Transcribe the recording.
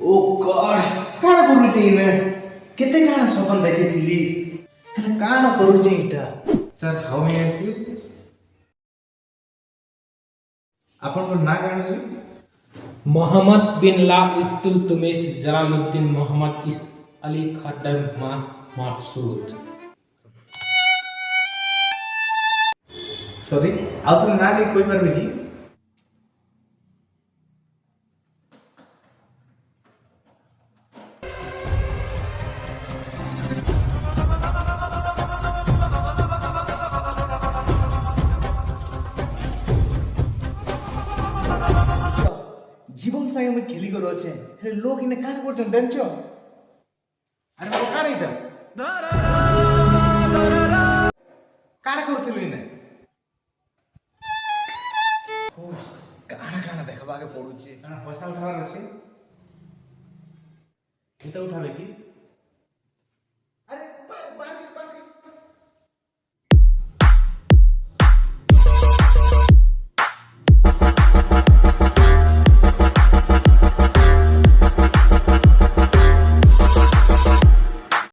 ओ God काण करूचे इने केते काण सपन देखिथिली हेले काण करूचे इटा sir how may help you आपन को ना काण छै मोहम्मद बिन ला इल्तुतमिश जलालुद्दीन मोहम्मद इस अली खत्म मफसूद सॉरी आउथरे ना नहीं कोई परबे की जीवन संगे में खेली करो छे हे लोग इने काण करछन देनछो अरे वो काण इटा काण करथिलु इने ओ काण काण देखबा के पडुचे काण पैसा उठावर अछि केते उठाबे की